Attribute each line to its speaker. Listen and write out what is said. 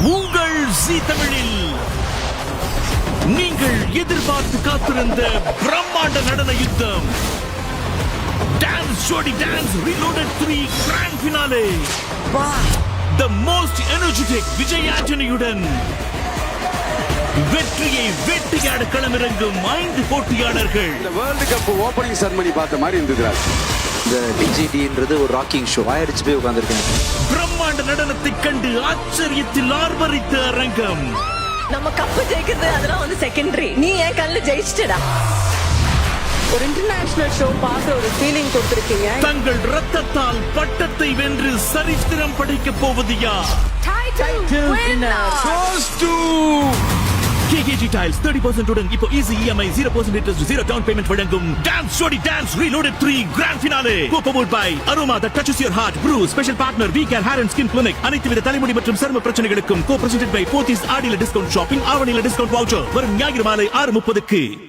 Speaker 1: உங்கள் ஜீ தமிழில் நீங்கள் எதிர்பார்த்து காத்திருந்த பிரம்மாண்ட நடன யுத்தம் dance Jodi dance reloaded 3 grand finale. The most energetic Vijay ஆண்டனியுடன் வெற்றியை வேட்டையாட களமிறங்கும் 5 போட்டியாளர்கள்.
Speaker 2: இந்த வேர்ல்ட் கப் ஓபனிங் செரமனி பார்த்த மாதிரி இருந்தது.
Speaker 3: இந்த டிஜிடின்றது ஒரு ராக்கிங் ஷோ ஆயிடுச்சு போய் உட்கார்ந்திருக்கேன்.
Speaker 1: பிரம்மாண்ட நடனத்தை கண்டு ஆச்சரியத்தில் ஆர்ப்பரித்த அரங்கம்.
Speaker 4: நம்ம கப்பு ஜெயிக்கிறது அதெல்லாம் வந்து செகண்டரி. நீ என் கல்ல ஜெயிச்சிட்டடா. ஒரு இன்டர்நேஷனல் ஷோ பார்க்க ஒரு ஃபீலிங் கொடுத்திருக்கீங்க.
Speaker 1: தங்கள் ரத்தத்தால் பட்டத்தை வென்று சரித்திரம் படைக்க போவது யார்?
Speaker 4: டைட்டில் வின்னர்
Speaker 1: KKG Tiles 30% உடன் இப்போ easy EMI 0% interest 0 down payment வழங்கும் Dance Jodi Dance Reloaded 3 Grand Finale. Co-powered by Aroma that touches your heart. Brew special partner We Care Hair and Skin Clinic. அனைத்து வித தலைமுடி மற்றும் சரும பிரச்சனைகளுக்கும் co-presented by Pothys ஆடியில டிஸ்கவுண்ட் ஷாப்பிங் ஆவணியில discount voucher. வரும் ஞாயிறு மாலை 6:30க்கு